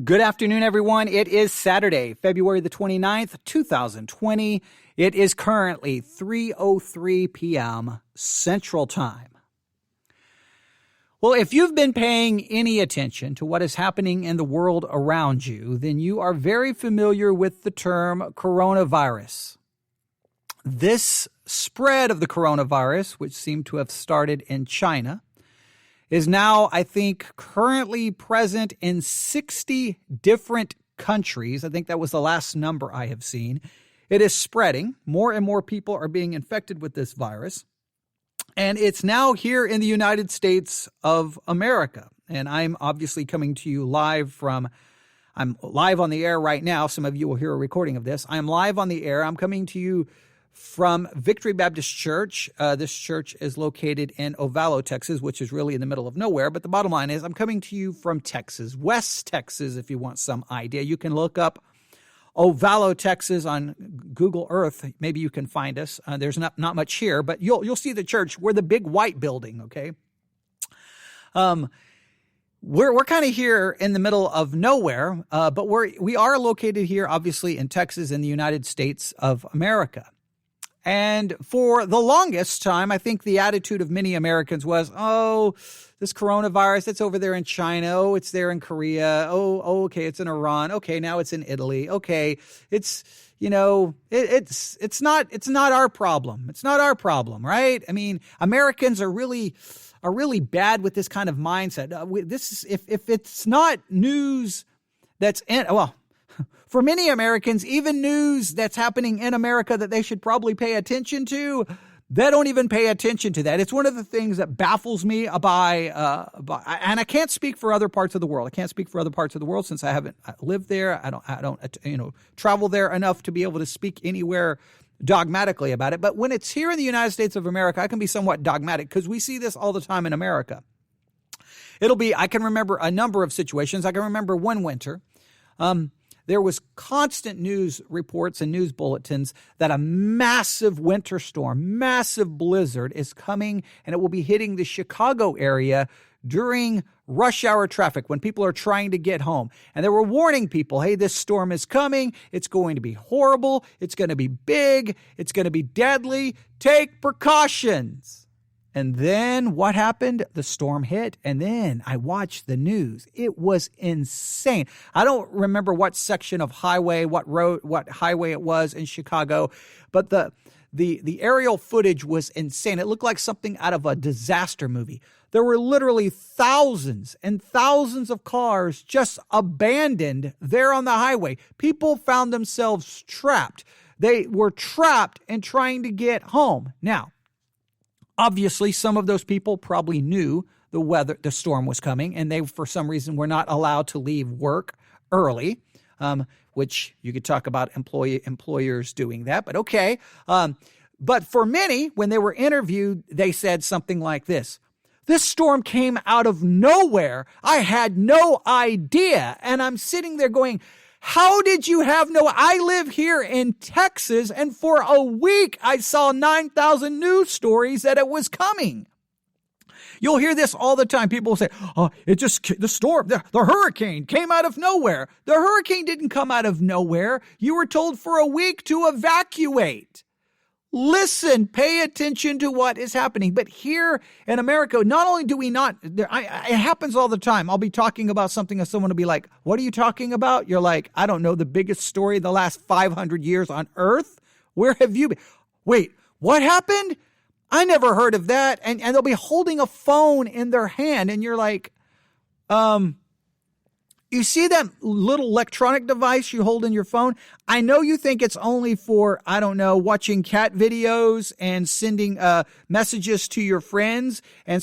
Good afternoon, everyone. It is Saturday, February the 29th, 2020. It is currently 3:03 p.m. Central Time. Well, if you've been paying any attention to what is happening in the world around you, then you are very familiar with the term coronavirus. This spread of the coronavirus, which seemed to have started in China, is now, I think, currently present in 60 different countries. I think that was the last number I have seen. It is spreading. More and more people are being infected with this virus. And it's now here in the United States of America. And I'm obviously coming to you I'm live on the air right now. Some of you will hear a recording of this. I'm live on the air. I'm coming to you from Victory Baptist Church. This church is located in Ovalo, Texas, which is really in the middle of nowhere. But the bottom line is I'm coming to you from Texas, West Texas, if you want some idea. You can look up Ovalo, Texas on Google Earth. Maybe you can find us. There's not much here, but you'll see the church. We're the big white building, okay? We're kind of here in the middle of nowhere, but we are located here, obviously, in Texas, in the United States of America. And for the longest time, I think the attitude of many Americans was, oh, this coronavirus, it's over there in China. Oh, it's there in Korea. Oh, okay, it's in Iran. Okay, now it's in Italy. Okay, it's not our problem. It's not our problem, right? I mean, Americans are really bad with this kind of mindset. If it's not news that's for many Americans, even news that's happening in America that they should probably pay attention to, they don't even pay attention to that. It's one of the things that baffles me and I can't speak for other parts of the world. I can't speak for other parts of the world since I haven't lived there. I don't travel there enough to be able to speak anywhere dogmatically about it. But when it's here in the United States of America, I can be somewhat dogmatic because we see this all the time in America. I can remember a number of situations. I can remember one winter, there was constant news reports and news bulletins that a massive winter storm, massive blizzard is coming, and it will be hitting the Chicago area during rush hour traffic when people are trying to get home. And they were warning people, hey, this storm is coming. It's going to be horrible. It's going to be big. It's going to be deadly. Take precautions. And then what happened? The storm hit, and then I watched the news. It was insane. I don't remember what section of highway, what highway it was in Chicago, but the aerial footage was insane. It looked like something out of a disaster movie. There were literally thousands and thousands of cars just abandoned there on the highway. People found themselves trapped. They were trapped and trying to get home. Now, obviously, some of those people probably knew the storm was coming, and they, for some reason, were not allowed to leave work early, which you could talk about employers doing that, but okay. But for many, when they were interviewed, they said something like this: this storm came out of nowhere. I had no idea. And I'm sitting there going, how did you have I live here in Texas, and for a week I saw 9,000 news stories that it was coming. You'll hear this all the time. People will say, the hurricane came out of nowhere. The hurricane didn't come out of nowhere. You were told for a week to evacuate. Listen, pay attention to what is happening. But here in America, not only do we not, it happens all the time. I'll be talking about something and someone will be like, what are you talking about? You're like, I don't know, the biggest story of the last 500 years on earth? Where have you been? Wait, what happened? I never heard of that. And they'll be holding a phone in their hand and you're like, you see that little electronic device you hold in your phone? I know you think it's only for, watching cat videos and sending messages to your friends and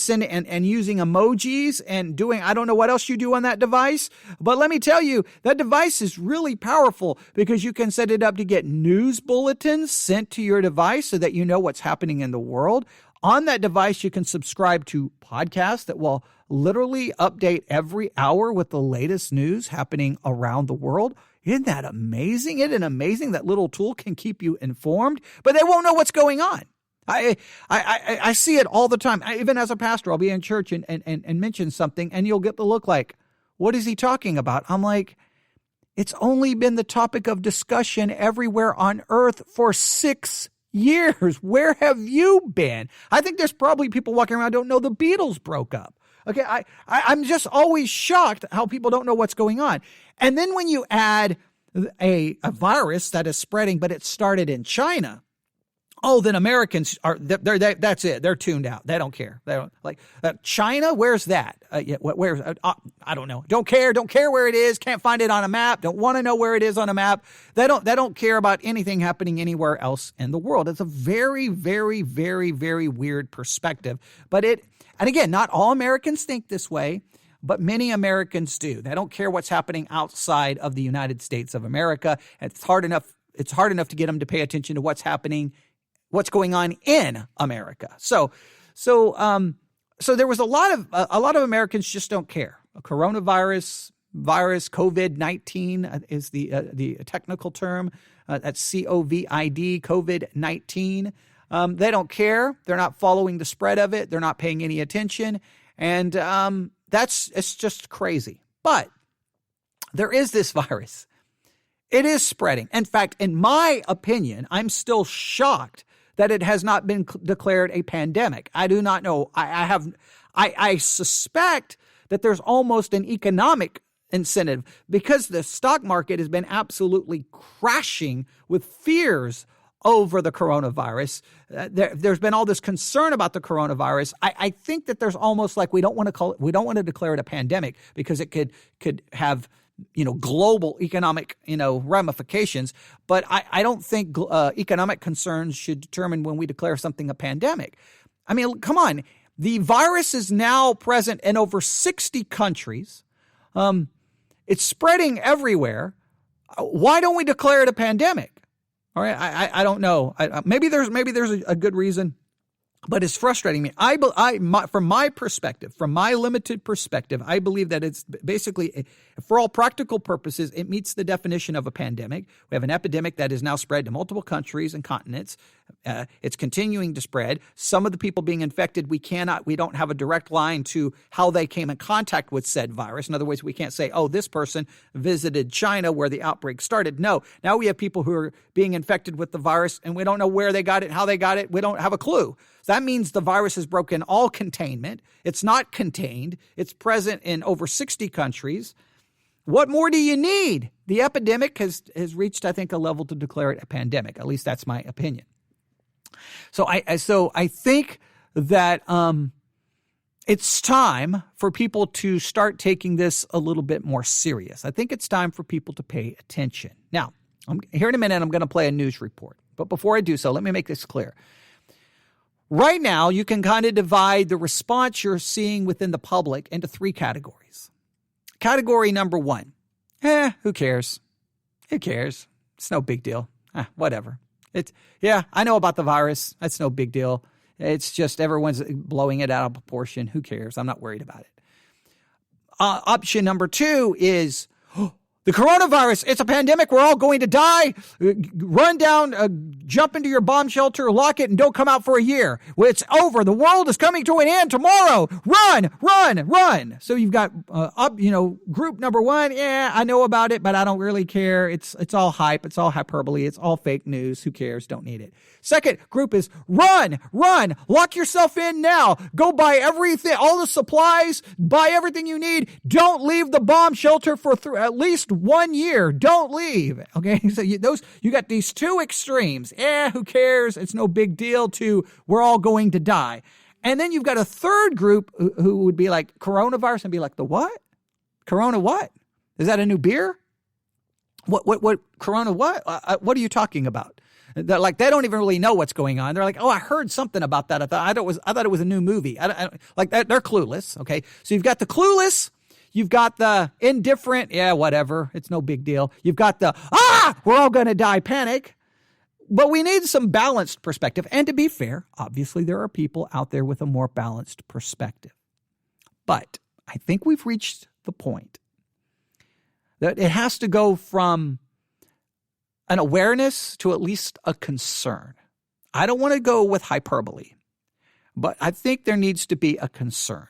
using emojis and doing, I don't know what else you do on that device. But let me tell you, that device is really powerful because you can set it up to get news bulletins sent to your device so that you know what's happening in the world. On that device, you can subscribe to podcasts that will literally update every hour with the latest news happening around the world. Isn't that amazing? Isn't it amazing that little tool can keep you informed, but they won't know what's going on? I see it all the time. Even as a pastor, I'll be in church and mention something, and you'll get the look like, What is he talking about? I'm like, it's only been the topic of discussion everywhere on earth for 6 years. Where have you been? I think there's probably people walking around who don't know the Beatles broke up. Okay, I'm just always shocked how people don't know what's going on. And then when you add a virus that is spreading, but it started in China, oh, then Americans that's it. They're tuned out. They don't care. They don't like China. Where's that? Where's I don't know. Don't care. Don't care where it is. Can't find it on a map. Don't want to know where it is on a map. They don't care about anything happening anywhere else in the world. It's a very, very, very, very weird perspective. And again, not all Americans think this way, but many Americans do. They don't care what's happening outside of the United States of America. It's hard enough to get them to pay attention to what's going on in America. So there was a lot of Americans just don't care. A coronavirus, COVID-19 is the technical term. That's COVID, COVID-19. They don't care. They're not following the spread of it. They're not paying any attention. And it's just crazy. But there is this virus. It is spreading. In fact, in my opinion, I'm still shocked that it has not been declared a pandemic. I do not know. I suspect that there's almost an economic incentive because the stock market has been absolutely crashing with fears over the coronavirus. There's been all this concern about the coronavirus. I think that there's almost like we don't want to declare it a pandemic because it could have global economic ramifications. But I don't think economic concerns should determine when we declare something a pandemic. I mean, come on. The virus is now present in over 60 countries. It's spreading everywhere. Why don't we declare it a pandemic? All right, I don't know. Maybe there's a good reason, but it's frustrating me. From my perspective, from my limited perspective, I believe that it's basically, for all practical purposes, it meets the definition of a pandemic. We have an epidemic that is now spread to multiple countries and continents. It's continuing to spread. Some of the people being infected, we don't have a direct line to how they came in contact with said virus. In other words, we can't say, oh, this person visited China where the outbreak started. No, now we have people who are being infected with the virus and we don't know where they got it, how they got it. We don't have a clue. So that means the virus has broken all containment. It's not contained. It's present in over 60 countries. What more do you need? The epidemic has reached, I think, a level to declare it a pandemic. At least that's my opinion. So I think that it's time for people to start taking this a little bit more serious. I think it's time for people to pay attention. Now, here in a minute, I'm going to play a news report. But before I do so, let me make this clear. Right now, you can kind of divide the response you're seeing within the public into 3 categories. Category number 1, who cares? Who cares? It's no big deal. Whatever. I know about the virus. That's no big deal. It's just everyone's blowing it out of proportion. Who cares? I'm not worried about it. Option number 2 is, the coronavirus, it's a pandemic. We're all going to die. Run down, jump into your bomb shelter, lock it, and don't come out for a year. Well, it's over. The world is coming to an end tomorrow. Run, run, run. So you've got group number 1. Yeah, I know about it, but I don't really care. It's all hype. It's all hyperbole. It's all fake news. Who cares? Don't need it. Second group is run, lock yourself in now. Go buy everything, all the supplies, buy everything you need. Don't leave the bomb shelter for at least 1 year. Don't leave. Okay. So you got these 2 extremes. Who cares? It's no big deal to we're all going to die. And then you've got a third group who would be like coronavirus and be like, the what? Corona what? Is that a new beer? What Corona what? What are you talking about? They don't even really know what's going on. They're like, oh, I heard something about that. I thought it was a new movie. They're clueless. Okay. So you've got the clueless. You've got the indifferent. Yeah, whatever. It's no big deal. You've got the, we're all going to die panic. But we need some balanced perspective. And to be fair, obviously there are people out there with a more balanced perspective. But I think we've reached the point that it has to go from an awareness to at least a concern. I don't want to go with hyperbole, but I think there needs to be a concern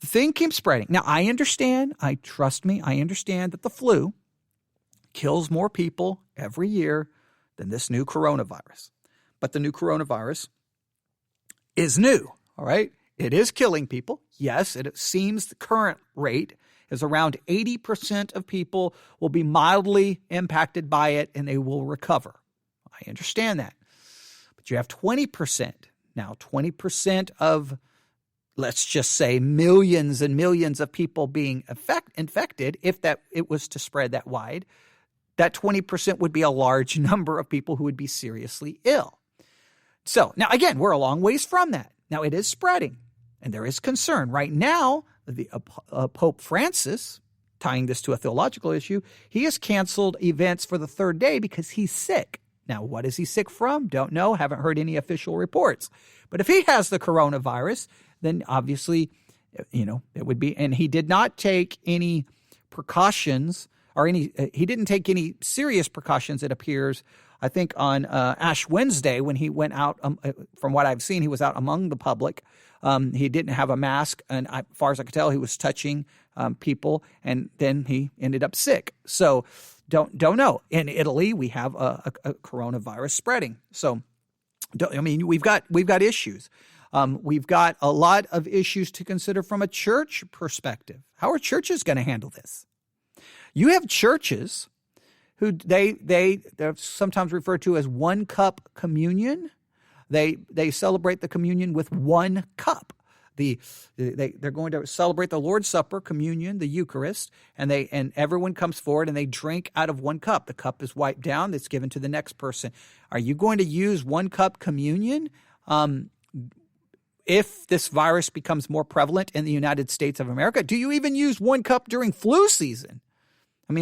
the thing keeps spreading. Now, I understand that the flu kills more people every year than this new coronavirus. But the new coronavirus is new, all right? It is killing people. Yes, it seems the current rate is around 80% of people will be mildly impacted by it and they will recover. I understand that. But you have 20%. Now, 20% of, let's just say, millions and millions of people being infected, if it was to spread that wide, that 20% would be a large number of people who would be seriously ill. So now, again, we're a long ways from that. Now, it is spreading, and there is concern. Right now, the Pope Francis, tying this to a theological issue, he has canceled events for the third day because he's sick. Now, what is he sick from? Don't know. Haven't heard any official reports. But if he has the coronavirus, then obviously, it would be, and he did not take any precautions he didn't take any serious precautions, it appears. I think on Ash Wednesday, when he went out, from what I've seen, he was out among the public. He didn't have a mask, and as far as I could tell, he was touching people, and then he ended up sick. So don't know. In Italy, we have a coronavirus spreading. So, we've got issues. We've got a lot of issues to consider from a church perspective. How are churches going to handle this? You have churches who they're sometimes referred to as one cup communion. They celebrate the communion with one cup. They're going to celebrate the Lord's Supper, communion, the Eucharist, and everyone comes forward and they drink out of one cup. The cup is wiped down. It's given to the next person. Are you going to use one cup communion? If this virus becomes more prevalent in the United States of America, do you even use one cup during flu season?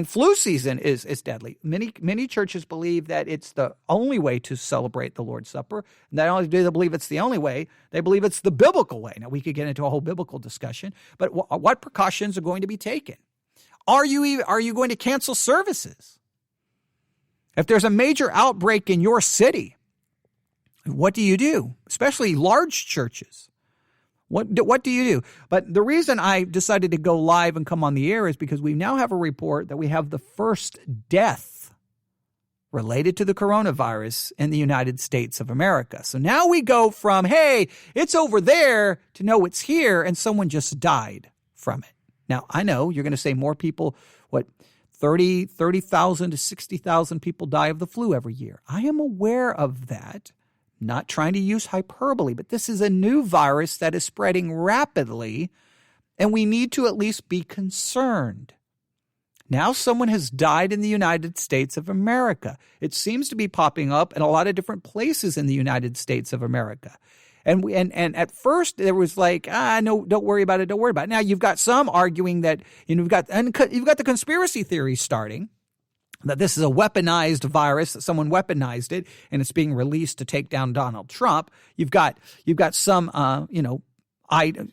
Flu season is deadly. Many churches believe that it's the only way to celebrate the Lord's Supper. Not only do they believe it's the only way, they believe it's the biblical way. Now, we could get into a whole biblical discussion, but what precautions are going to be taken? Are you going to cancel services? If there's a major outbreak in your city, what do you do? Especially large churches. What do you do? But the reason I decided to go live and come on the air is because we now have a report that we have the first death related to the coronavirus in the United States of America. So now we go from, hey, it's over there, to no, it's here, and someone just died from it. Now, I know you're going to say more people, 30,000 to 60,000 people die of the flu every year. I am aware of that. Not trying to use hyperbole, but this is a new virus that is spreading rapidly, and we need to at least be concerned. Now someone has died in the United States of America. It seems to be popping up in a lot of different places in the United States of America. And at first there was like, no, don't worry about it. Now you've got some arguing that, you've got the conspiracy theories starting, that this is a weaponized virus, that someone weaponized it, and it's being released to take down Donald Trump. You've got some,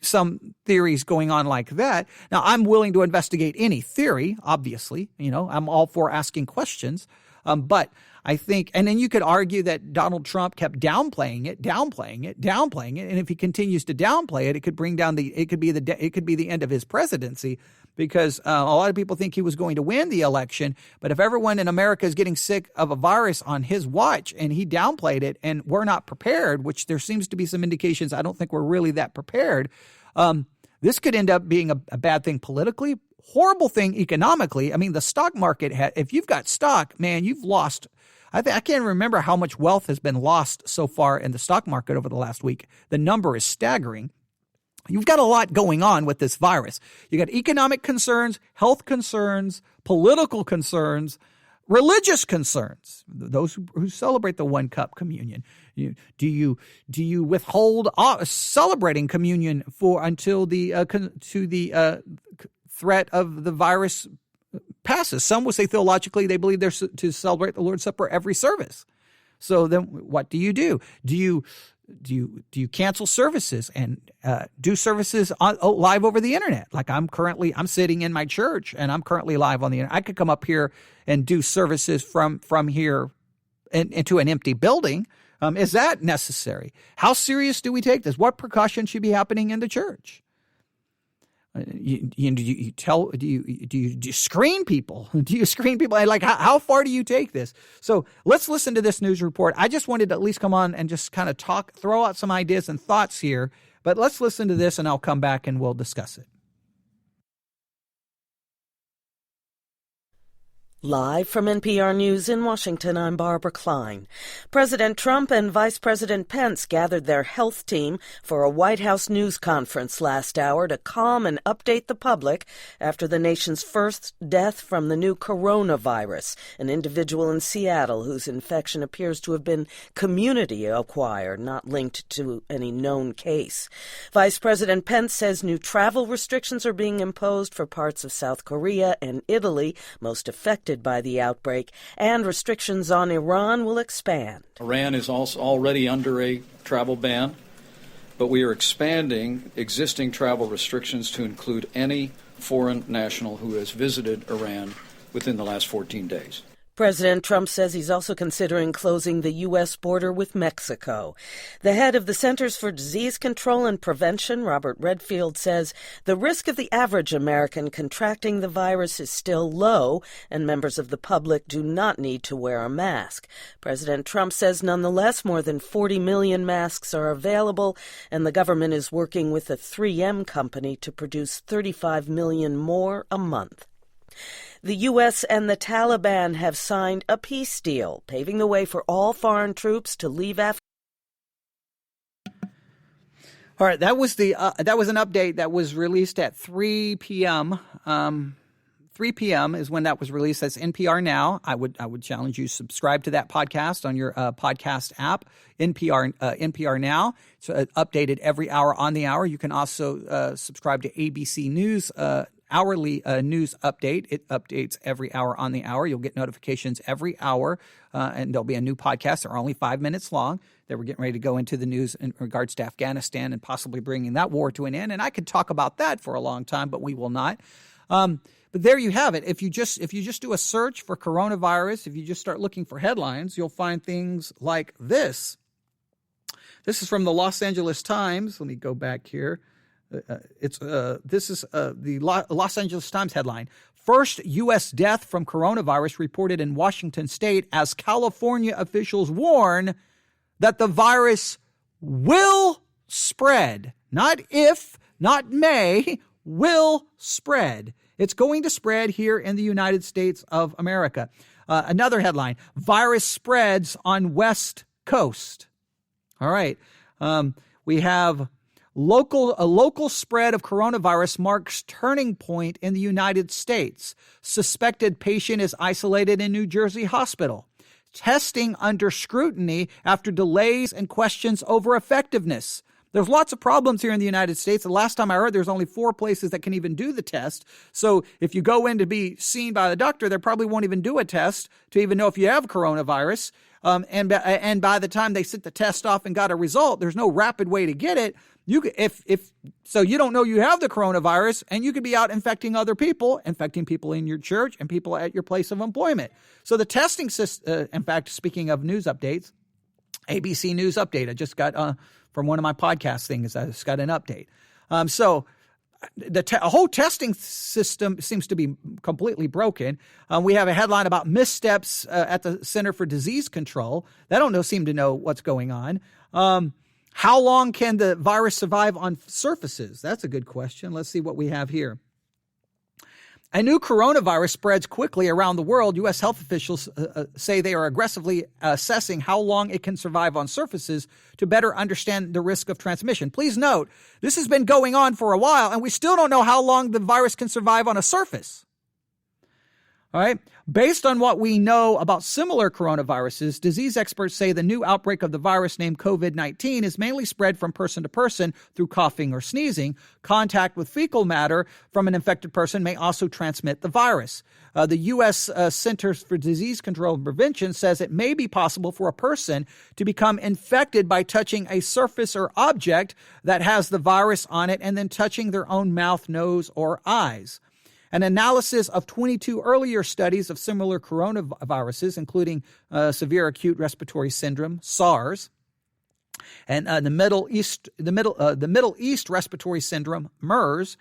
some theories going on like that. Now, I'm willing to investigate any theory, obviously. I'm all for asking questions. But I think, and then you could argue that Donald Trump kept downplaying it. And if he continues to downplay it, it could be the end of his presidency, because a lot of people think he was going to win the election. But if everyone in America is getting sick of a virus on his watch and he downplayed it and we're not prepared, which there seems to be some indications I don't think we're really that prepared, this could end up being a bad thing politically, horrible thing economically. The stock market, if you've got stock, man, you've lost. I can't remember how much wealth has been lost so far in the stock market over the last week. The number is staggering. You've got a lot going on with this virus. You got economic concerns, health concerns, political concerns, religious concerns. Those who celebrate the one cup communion. Do you withhold celebrating communion until the threat of the virus passes? Some would say theologically they believe they're to celebrate the Lord's Supper every service. So then what do? Do you cancel services and do services live over the internet? Like I'm sitting in my church and I'm currently live on the internet. I could come up here and do services from here into an empty building. Is that necessary? How serious do we take this? What precautions should be happening in the church? Do you screen people? Do you screen people? Like, how far do you take this? So let's listen to this news report. I just wanted to at least come on and just kind of throw out some ideas and thoughts here. But let's listen to this, and I'll come back and we'll discuss it. Live from NPR News in Washington, I'm Barbara Klein. President Trump and Vice President Pence gathered their health team for a White House news conference last hour to calm and update the public after the nation's first death from the new coronavirus, an individual in Seattle whose infection appears to have been community-acquired, not linked to any known case. Vice President Pence says new travel restrictions are being imposed for parts of South Korea and Italy, most affected by the outbreak, and restrictions on Iran will expand. Iran is also already under a travel ban, but we are expanding existing travel restrictions to include any foreign national who has visited Iran within the last 14 days. President Trump says he's also considering closing the U.S. border with Mexico. The head of the Centers for Disease Control and Prevention, Robert Redfield, says the risk of the average American contracting the virus is still low, and members of the public do not need to wear a mask. President Trump says nonetheless more than 40 million masks are available, and the government is working with a 3M company to produce 35 million more a month. The U.S. and the Taliban have signed a peace deal, paving the way for all foreign troops to leave Afghanistan. All right, that was an update that was released at 3 p.m. 3 p.m. is when that was released. That's NPR Now. I would challenge you to subscribe to that podcast on your podcast app, NPR Now. It's updated every hour on the hour. You can also subscribe to ABC News hourly news update. It updates every hour on the hour. You'll get notifications every hour, and there'll be a new podcast. They're only 5 minutes long. That we're getting ready to go into the news in regards to Afghanistan and possibly bringing that war to an end. And I could talk about that for a long time, but we will not. But there you have it. If you just do a search for coronavirus, if you just start looking for headlines, you'll find things like this. This is from the Los Angeles Times. Let me go back here. This is the Los Angeles Times headline. First U.S. death from coronavirus reported in Washington state as California officials warn that the virus will spread. Not if, not may, will spread. It's going to spread here in the United States of America. Another headline, virus spreads on West Coast. All right. We have a local spread of coronavirus marks turning point in the United States. Suspected patient is isolated in New Jersey hospital. Testing under scrutiny after delays and questions over effectiveness. There's lots of problems here in the United States. The last time I heard, there's only 4 places that can even do the test. So if you go in to be seen by the doctor, they probably won't even do a test to even know if you have coronavirus. And by the time they sent the test off and got a result, there's no rapid way to get it. So you don't know you have the coronavirus, and you could be out infecting other people, infecting people in your church and people at your place of employment. So the testing system, in fact, speaking of news updates, ABC News update, I just got from one of my podcast things, I just got an update. So the whole testing system seems to be completely broken. We have a headline about missteps at the Center for Disease Control. They don't seem to know what's going on. How long can the virus survive on surfaces? That's a good question. Let's see what we have here. A new coronavirus spreads quickly around the world. U.S. health officials say they are aggressively assessing how long it can survive on surfaces to better understand the risk of transmission. Please note, this has been going on for a while, and we still don't know how long the virus can survive on a surface. All right. Based on what we know about similar coronaviruses, disease experts say the new outbreak of the virus named COVID-19 is mainly spread from person to person through coughing or sneezing. Contact with fecal matter from an infected person may also transmit the virus. The U.S. Centers for Disease Control and Prevention says it may be possible for a person to become infected by touching a surface or object that has the virus on it and then touching their own mouth, nose, or eyes. An analysis of 22 earlier studies of similar coronaviruses, including severe acute respiratory syndrome (SARS) and the Middle East respiratory syndrome (MERS),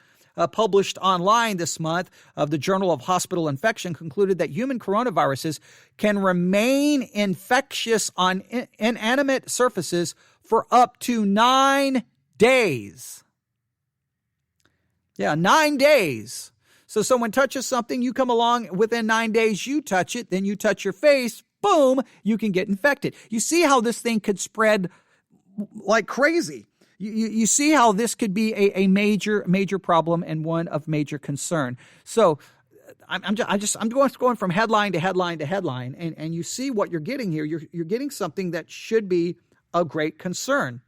published online this month of the Journal of Hospital Infection concluded that human coronaviruses can remain infectious on inanimate surfaces for up to 9 days. Yeah, 9 days. So someone touches something, you come along, within 9 days, you touch it, then you touch your face, boom, you can get infected. You see how this thing could spread like crazy. You see how this could be a major problem and one of major concern. So I'm going from headline to headline to headline, and you see what you're getting here. You're getting something that should be a great concern.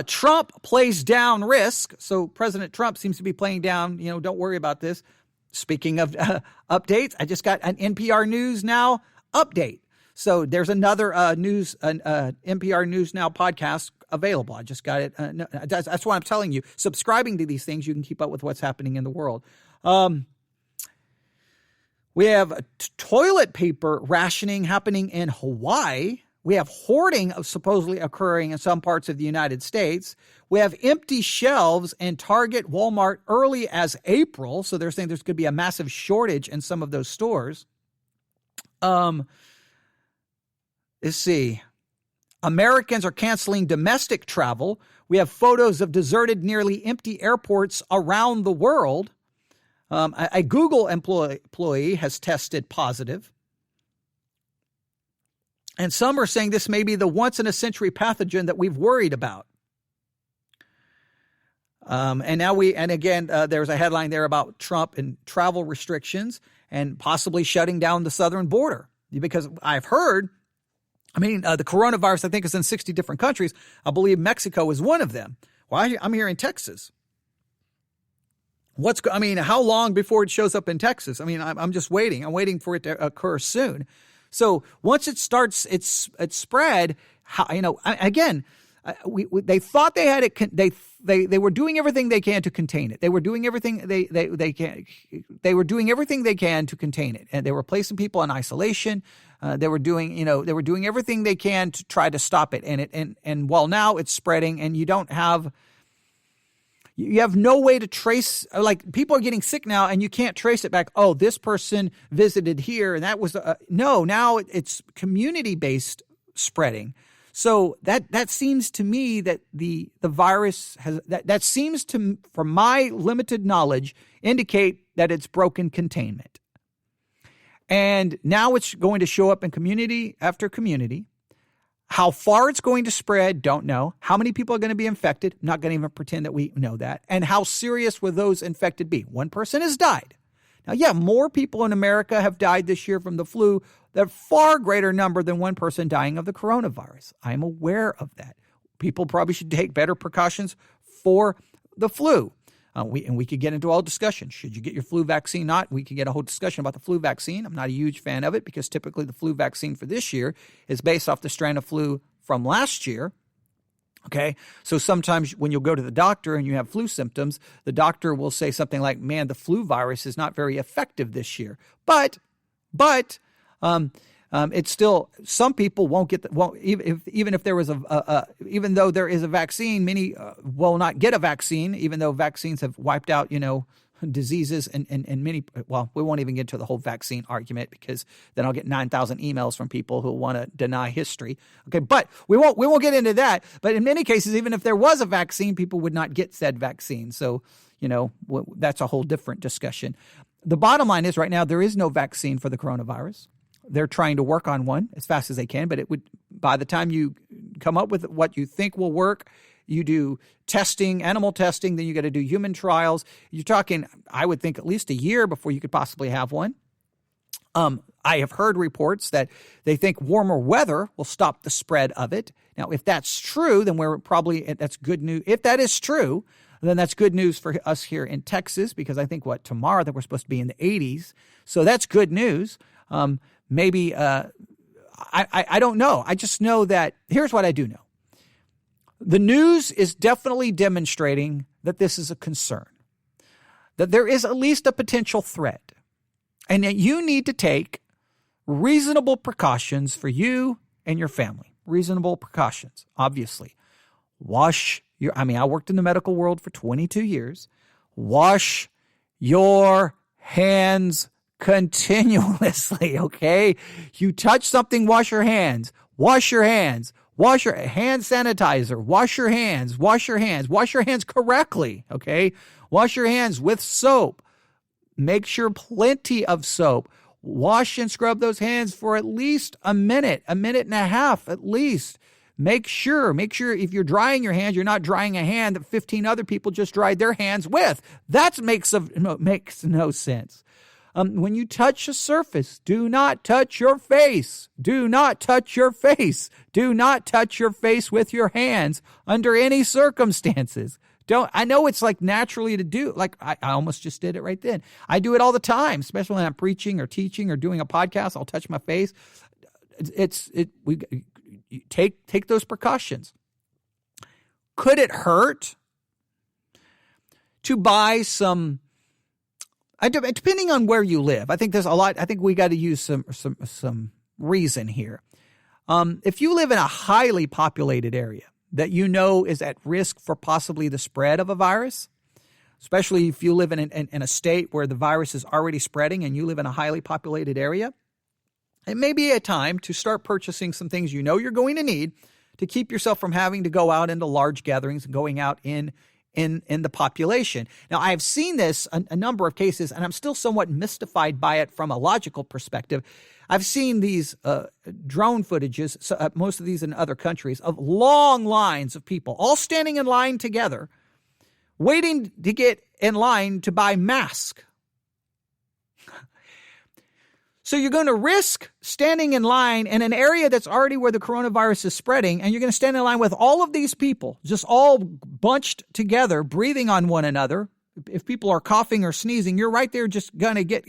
Trump plays down risk. So President Trump seems to be playing down, don't worry about this. Speaking of updates, I just got an NPR News Now update. So there's another NPR News Now podcast available. I just got it. That's why I'm telling you, subscribing to these things, you can keep up with what's happening in the world. We have toilet paper rationing happening in Hawaii. We have hoarding of supposedly occurring in some parts of the United States. We have empty shelves in Target, Walmart early as April. So they're saying there's going to be a massive shortage in some of those stores. Let's see. Americans are canceling domestic travel. We have photos of deserted, nearly empty airports around the world. A Google employee has tested positive. And some are saying this may be the once-in-a-century pathogen that we've worried about. And again, there's a headline there about Trump and travel restrictions and possibly shutting down the southern border. Because I've heard, the coronavirus, I think, is in 60 different countries. I believe Mexico is one of them. Well, I'm here in Texas. How long before it shows up in Texas? I'm just waiting. I'm waiting for it to occur soon. So once it starts, it's spread. They thought they had it. They were doing everything they can to contain it. They were doing everything they can. They were doing everything they can to contain it, and they were placing people in isolation. They were doing everything they can to try to stop it. And while now it's spreading, and you have no way to trace, like people are getting sick now and you can't trace it back. Oh, this person visited here and that was, now it's community-based spreading. So that seems to me that the virus that seems to, from my limited knowledge, indicate that it's broken containment. And now it's going to show up in community after community. How far it's going to spread, don't know. How many people are going to be infected? Not going to even pretend that we know that. And how serious will those infected be? One person has died. Now, more people in America have died this year from the flu. They're far greater number than one person dying of the coronavirus. I'm aware of that. People probably should take better precautions for the flu. We could get into all discussion. Should you get your flu vaccine? Not. We could get a whole discussion about the flu vaccine. I'm not a huge fan of it because typically the flu vaccine for this year is based off the strand of flu from last year. Okay. So sometimes when you'll go to the doctor and you have flu symptoms, the doctor will say something like, man, the flu virus is not very effective this year. But it's still, some people won't get even if there was even though there is a vaccine, many will not get a vaccine, even though vaccines have wiped out, diseases and many, we won't even get to the whole vaccine argument because then I'll get 9,000 emails from people who want to deny history. Okay. But we won't get into that. But in many cases, even if there was a vaccine, people would not get said vaccine. So, that's a whole different discussion. The bottom line is right now, there is no vaccine for the coronavirus. They're trying to work on one as fast as they can, but by the time you come up with what you think will work, you do testing, animal testing, then you got to do human trials. You're talking, I would think, at least a year before you could possibly have one. I have heard reports that they think warmer weather will stop the spread of it. Now, if that's true, then that's good news. If that is true, then that's good news for us here in Texas because I think tomorrow that we're supposed to be in the 80s. So that's good news. Maybe, I don't know. I just know that here's what I do know. The news is definitely demonstrating that this is a concern, that there is at least a potential threat, and that you need to take reasonable precautions for you and your family. Reasonable precautions, obviously. I worked in the medical world for 22 years. wash your hands continuously, okay? You touch something, wash your hands. Wash your hands. Wash your hand sanitizer. Wash your hands. Wash your hands. Wash your hands correctly, okay? Wash your hands with soap. Make sure plenty of soap. Wash and scrub those hands for at least a minute and a half at least. Make sure if you're drying your hands, you're not drying a hand that 15 other people just dried their hands with. That makes no sense. When you touch a surface, do not touch your face. Do not touch your face. Do not touch your face with your hands under any circumstances. I know it's like naturally to do, like I almost just did it right then. I do it all the time, especially when I'm preaching or teaching or doing a podcast. I'll touch my face. We take those precautions. Could it hurt to buy some? Depending on where you live, I think there's a lot. I think we got to use some reason here. If you live in a highly populated area that you know is at risk for possibly the spread of a virus, especially if you live in a state where the virus is already spreading and you live in a highly populated area, it may be a time to start purchasing some things you know you're going to need to keep yourself from having to go out into large gatherings and going out in the population. Now, I've seen this a number of cases, and I'm still somewhat mystified by it from a logical perspective. I've seen these drone footages, most of these in other countries, of long lines of people all standing in line together, waiting to get in line to buy masks. So you're going to risk standing in line in an area that's already where the coronavirus is spreading, and you're going to stand in line with all of these people, just all bunched together, breathing on one another. If people are coughing or sneezing, you're right there just going to get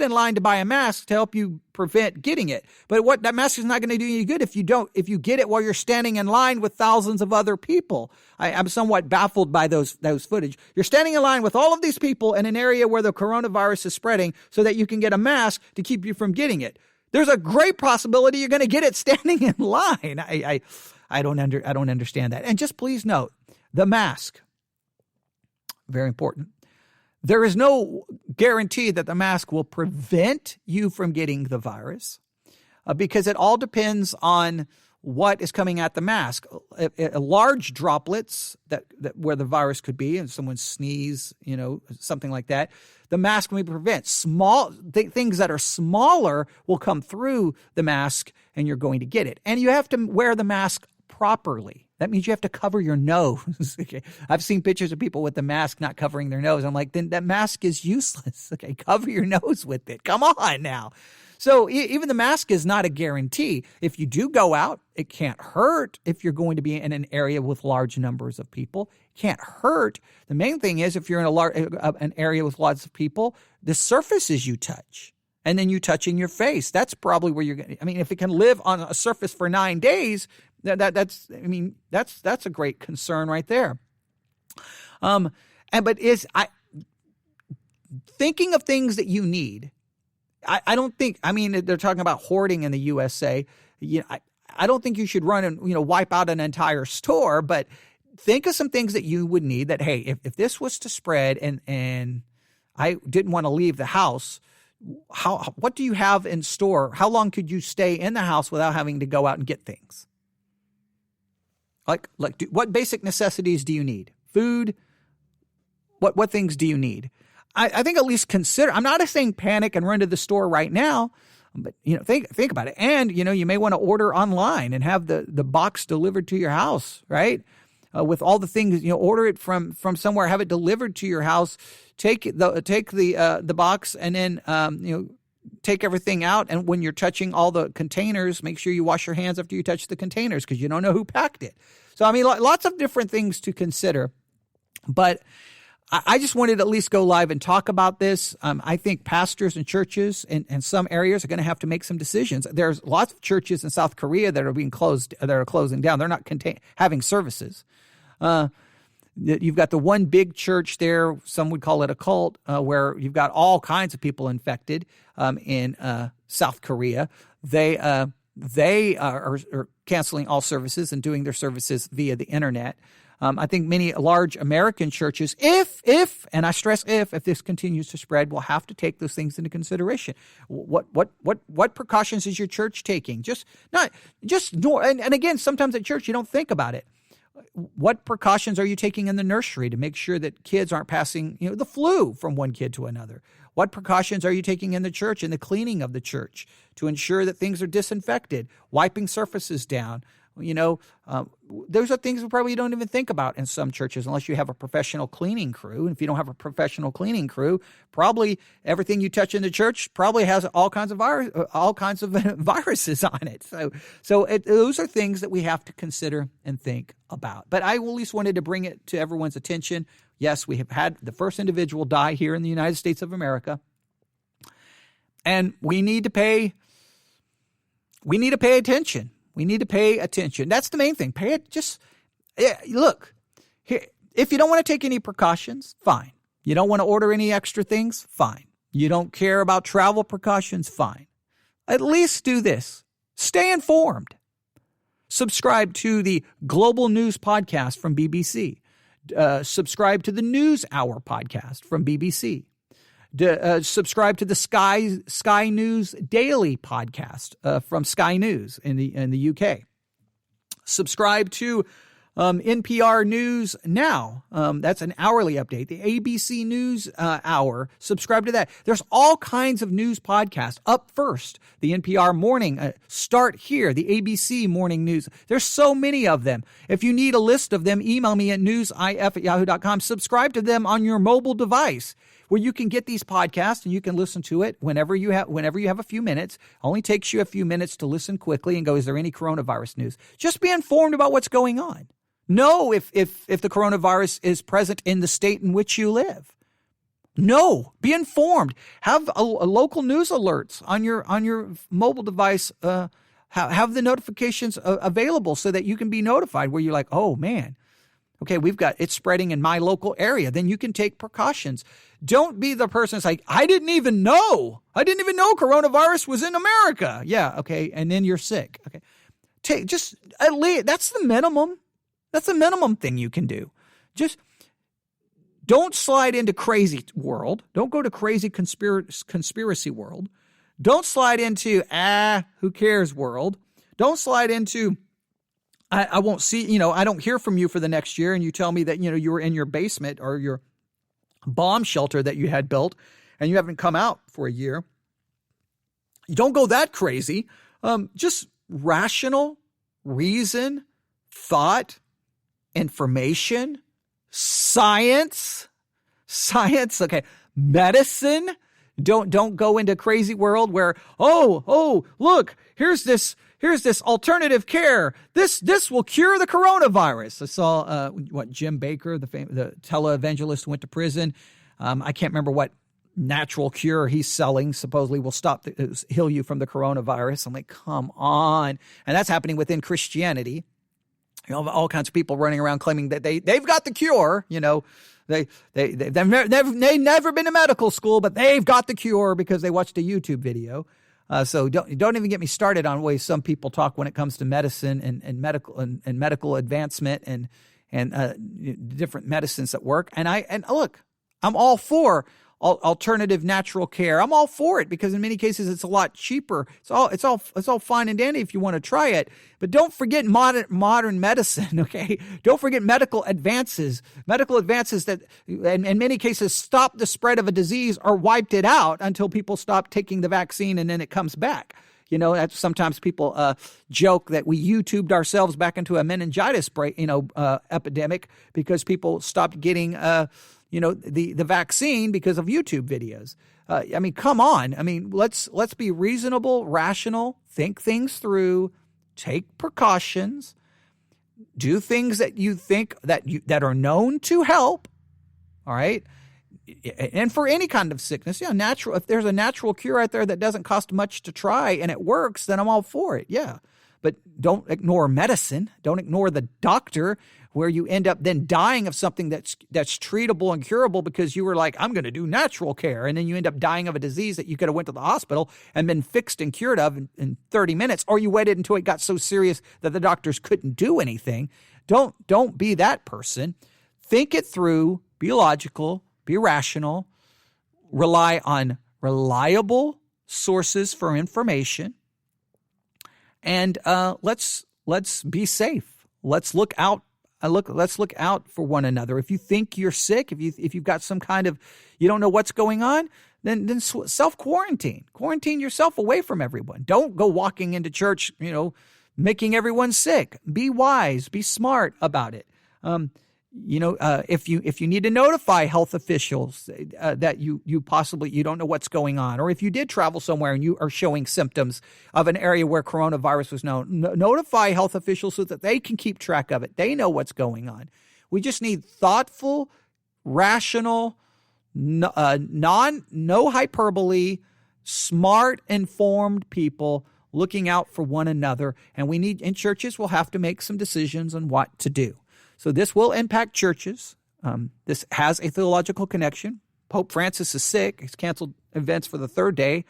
in line to buy a mask to help you prevent getting it. But that mask is not going to do you any good if you get it while you're standing in line with thousands of other people. I'm somewhat baffled by those footage. You're standing in line with all of these people in an area where the coronavirus is spreading so that you can get a mask to keep you from getting it. There's a great possibility you're going to get it standing in line. I don't understand that. And just please note, the mask, very important. There is no guarantee that the mask will prevent you from getting the virus because it all depends on what is coming at the mask. Large droplets that where the virus could be, and someone sneeze, something like that, the mask may prevent. Small things that are smaller will come through the mask, and you're going to get it. And you have to wear the mask properly. That means you have to cover your nose. Okay. I've seen pictures of people with the mask not covering their nose. I'm like, then that mask is useless. Okay, cover your nose with it. Come on now. So even the mask is not a guarantee. If you do go out, it can't hurt if you're going to be in an area with large numbers of people. It can't hurt. The main thing is if you're in an area with lots of people, the surfaces you touch. And then you touching your face. That's probably where you're going to, if it can live on a surface for 9 days, that's a great concern right there. Thinking of things that you need. I don't think, they're talking about hoarding in the USA. I don't think you should run and, wipe out an entire store, but think of some things that you would need that, hey, if this was to spread and I didn't want to leave the house, what do you have in store? How long could you stay in the house without having to go out and get things? What basic necessities do you need? Food? What things do you need? I think at least consider. I'm not saying panic and run to the store right now, but think about it. And you may want to order online and have the box delivered to your house, right? With all the things, order it from somewhere, have it delivered to your house. Take the box and then take everything out. And when you're touching all the containers, make sure you wash your hands after you touch the containers because you don't know who packed it. So, lots of different things to consider. But I just wanted to at least go live and talk about this. I think pastors and churches in some areas are going to have to make some decisions. There's lots of churches in South Korea that are being closed, that are closing down. They're not having services. You've got the one big church there, some would call it a cult, where you've got all kinds of people infected in South Korea. They are canceling all services and doing their services via the internet. I think many large American churches, if, and I stress if this continues to spread, will have to take those things into consideration. What precautions is your church taking? And again, sometimes at church you don't think about it. What precautions are you taking in the nursery to make sure that kids aren't passing, the flu from one kid to another? What precautions are you taking in the church, in the cleaning of the church, to ensure that things are disinfected, wiping surfaces down? Those are things we probably don't even think about in some churches unless you have a professional cleaning crew. And if you don't have a professional cleaning crew, probably everything you touch in the church probably has all kinds of viruses on it. Those are things that we have to consider and think about. But I at least wanted to bring it to everyone's attention. Yes, we have had the first individual die here in the United States of America, and we need to pay attention. We need to pay attention. That's the main thing. Look, here, if you don't want to take any precautions, fine. You don't want to order any extra things, fine. You don't care about travel precautions, fine. At least do this. Stay informed. Subscribe to the Global News Podcast from BBC. Subscribe to the News Hour podcast from BBC. Subscribe to the Sky News Daily podcast from Sky News in the UK. Subscribe to NPR News Now. That's an hourly update. The ABC News Hour. Subscribe to that. There's all kinds of news podcasts. Up First, the NPR Morning. Start Here, the ABC Morning News. There's so many of them. If you need a list of them, email me at newsif@yahoo.com. Subscribe to them on your mobile device, where you can get these podcasts and you can listen to it whenever you have a few minutes. Only takes you a few minutes to listen quickly and go, is there any coronavirus news? Just be informed about what's going on. Know if the coronavirus is present in the state in which you live. No, be informed. Have a local news alerts on your mobile device. Have the notifications available so that you can be notified where you're like, oh man, okay, it's spreading in my local area. Then you can take precautions. Don't be the person that's like, I didn't even know coronavirus was in America. Yeah, okay, and then you're sick. Okay, just at least that's the minimum. That's the minimum thing you can do. Just don't slide into crazy world. Don't go to crazy conspiracy world. Don't slide into who cares world. Don't slide into I won't see, I don't hear from you for the next year, and you tell me that, you were in your basement or your bomb shelter that you had built and you haven't come out for a year. You don't go that crazy. Just rational reason, thought, information, science, okay, medicine. Don't go into crazy world where, look, here's this alternative care. This will cure the coronavirus. I saw Jim Baker, the televangelist, went to prison. I can't remember what natural cure he's selling. Supposedly will heal you from the coronavirus. I'm like, come on, and that's happening within Christianity. All kinds of people running around claiming that they've got the cure. They've never been to medical school, but they've got the cure because they watched a YouTube video. So don't even get me started on ways some people talk when it comes to medicine and medical advancement and different medicines that work. And look, I'm all for alternative natural care. I'm all for it because in many cases it's a lot cheaper. It's all fine and dandy if you want to try it, but don't forget modern medicine. Okay, don't forget medical advances that in many cases stop the spread of a disease or wiped it out until people stop taking the vaccine and then it comes back. Sometimes people joke that we YouTubed ourselves back into a meningitis epidemic because people stopped getting the vaccine because of YouTube videos. Come on. Let's be reasonable, rational, think things through, take precautions, do things that you think that are known to help. All right. And for any kind of sickness, natural. If there's a natural cure out there that doesn't cost much to try and it works, then I'm all for it. Yeah. But don't ignore medicine. Don't ignore the doctor where you end up then dying of something that's treatable and curable because you were like, I'm going to do natural care. And then you end up dying of a disease that you could have went to the hospital and been fixed and cured of in 30 minutes. Or you waited until it got so serious that the doctors couldn't do anything. Don't be that person. Think it through, be logical, be rational, rely on reliable sources for information, and let's be safe. Let's look out. Let's look out for one another. If you think you're sick, if you've got some kind of, you don't know what's going on, then self-quarantine. Quarantine yourself away from everyone. Don't go walking into church, making everyone sick. Be wise, be smart about it. If you need to notify health officials that you possibly you don't know what's going on, or if you did travel somewhere and you are showing symptoms of an area where coronavirus was known, notify health officials so that they can keep track of it. They know what's going on. We just need thoughtful, rational, no hyperbole, smart, informed people looking out for one another. And in churches, we'll have to make some decisions on what to do. So this will impact churches. This has a theological connection. Pope Francis is sick. He's canceled events for the third day.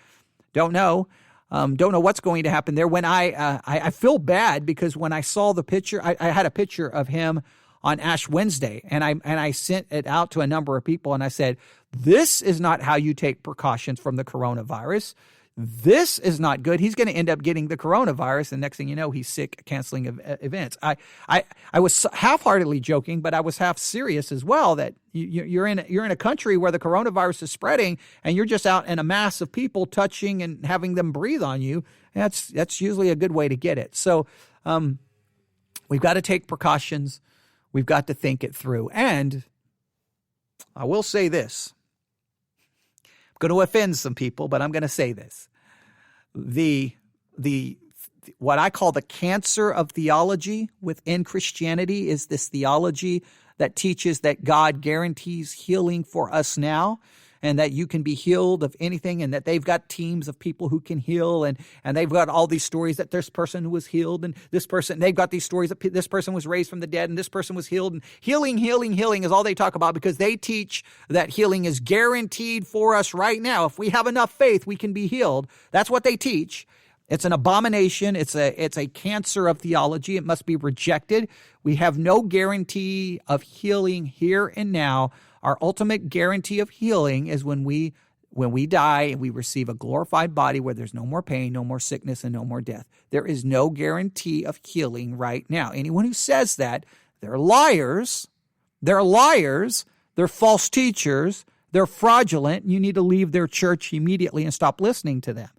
Don't know what's going to happen there. When I feel bad because when I saw the picture, I had a picture of him on Ash Wednesday, and I sent it out to a number of people, and I said, this is not how you take precautions from the coronavirus. This is not good. He's going to end up getting the coronavirus, and next thing you know, he's sick, canceling events. I was half-heartedly joking, but I was half serious as well. That you're in a country where the coronavirus is spreading, and you're just out in a mass of people touching and having them breathe on you. That's usually a good way to get it. So we've got to take precautions. We've got to think it through. And I will say this. I'm going to offend some people, but I'm going to say this. What I call the cancer of theology within Christianity is this theology that teaches that God guarantees healing for us now, and that you can be healed of anything, and that they've got teams of people who can heal, and they've got all these stories that this person who was healed, and this person, they've got these stories that this person was raised from the dead, and this person was healed, and healing is all they talk about, because they teach that healing is guaranteed for us right now. If we have enough faith, we can be healed. That's what they teach. It's an abomination. It's a cancer of theology. It must be rejected. We have no guarantee of healing here and now. Our ultimate guarantee of healing is when we die and we receive a glorified body where there's no more pain, no more sickness, and no more death. There is no guarantee of healing right now. Anyone who says that, they're liars. They're liars. They're false teachers. They're fraudulent. You need to leave their church immediately and stop listening to them.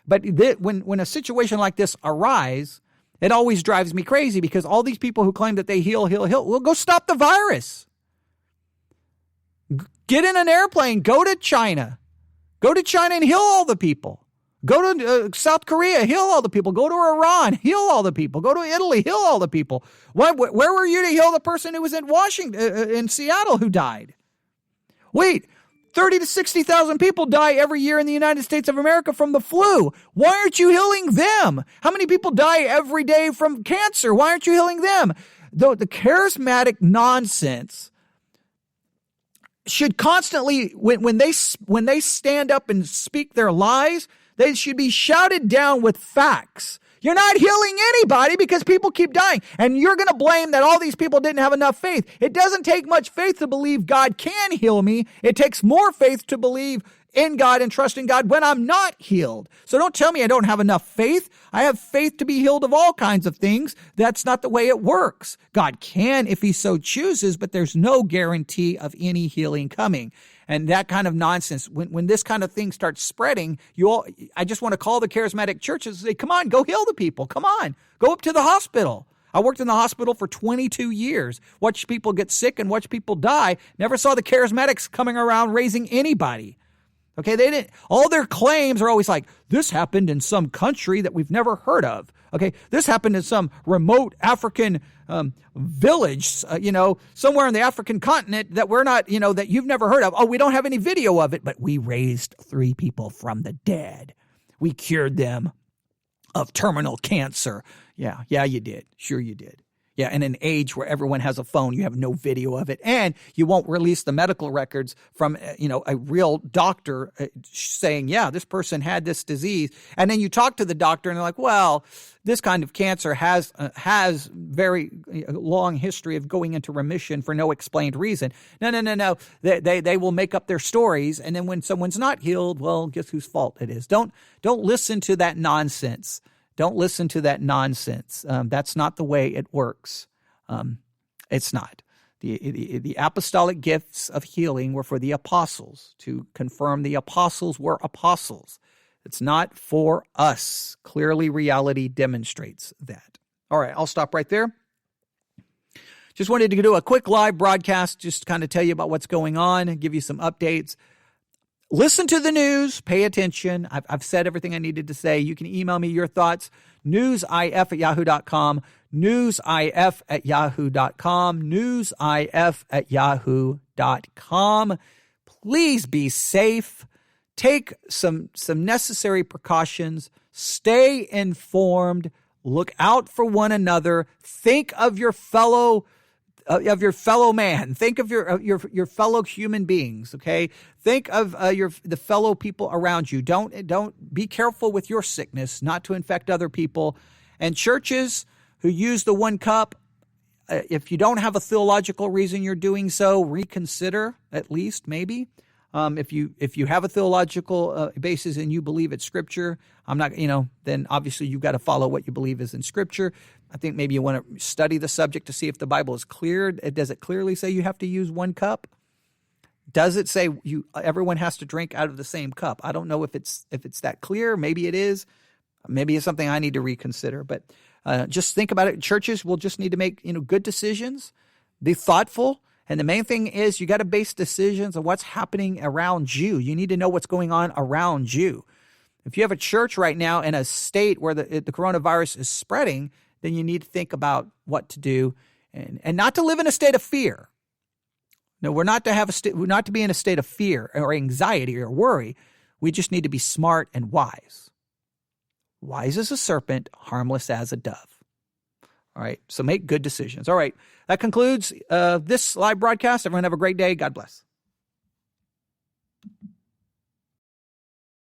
But when a situation like this arises, it always drives me crazy, because all these people who claim that they heal, well, go stop the virus. Get in an airplane, go to China. Go to China and heal all the people. Go to South Korea, heal all the people. Go to Iran, heal all the people. Go to Italy, heal all the people. Where were you to heal the person who was in Washington, in Seattle, who died? Wait, 30 to 60,000 people die every year in the United States of America from the flu. Why aren't you healing them? How many people die every day from cancer? Why aren't you healing them? The charismatic nonsense should constantly, when they stand up and speak their lies, they should be shouted down with facts. You're not healing anybody because people keep dying. And you're going to blame that all these people didn't have enough faith. It doesn't take much faith to believe God can heal me. It takes more faith to believe in God and trust in God when I'm not healed. So don't tell me I don't have enough faith. I have faith to be healed of all kinds of things. That's not the way it works. God can if he so chooses, but there's no guarantee of any healing coming. And that kind of nonsense, when this kind of thing starts spreading, I just want to call the charismatic churches and say, come on, go heal the people. Come on, go up to the hospital. I worked in the hospital for 22 years, watched people get sick and watched people die. Never saw the charismatics coming around raising anybody. Okay, they didn't. All their claims are always like, this happened in some country that we've never heard of. Okay, this happened in some remote African village, somewhere in the African continent that we're not, that you've never heard of. Oh, we don't have any video of it, but we raised 3 people from the dead. We cured them of terminal cancer. Yeah, you did. Sure you did. Yeah, in an age where everyone has a phone, you have no video of it, and you won't release the medical records from, a real doctor saying, yeah, this person had this disease. And then you talk to the doctor and they're like, well, this kind of cancer has very long history of going into remission for no explained reason. No. They will make up their stories. And then when someone's not healed, well, guess whose fault it is? Don't listen to that nonsense. Don't listen to that nonsense. That's not the way it works. It's not. The apostolic gifts of healing were for the apostles, to confirm the apostles were apostles. It's not for us. Clearly, reality demonstrates that. All right, I'll stop right there. Just wanted to do a quick live broadcast, just to kind of tell you about what's going on and give you some updates. Listen to the news. Pay attention. I've said everything I needed to say. You can email me your thoughts, newsif@yahoo.com, newsif@yahoo.com, newsif@yahoo.com. Please be safe. Take some necessary precautions. Stay informed. Look out for one another. Think of your fellow man. Think of your fellow human beings. Okay. Think of the fellow people around you. Don't be careful with your sickness, not to infect other people. And churches who use the one cup, if you don't have a theological reason you're doing so, reconsider at least, maybe. If you have a theological basis and you believe it's Scripture, then obviously you've got to follow what you believe is in Scripture. I think maybe you want to study the subject to see if the Bible is clear. Does it clearly say you have to use one cup? Does it say everyone has to drink out of the same cup? I don't know if it's that clear. Maybe it is. Maybe it's something I need to reconsider. But just think about it. Churches will just need to make good decisions. Be thoughtful. And the main thing is you got to base decisions on what's happening around you. You need to know what's going on around you. If you have a church right now in a state where the coronavirus is spreading, then you need to think about what to do and not to live in a state of fear. No, we're not to be in a state of fear or anxiety or worry. We just need to be smart and wise. Wise as a serpent, harmless as a dove. All right, so make good decisions. All right, that concludes this live broadcast. Everyone have a great day. God bless.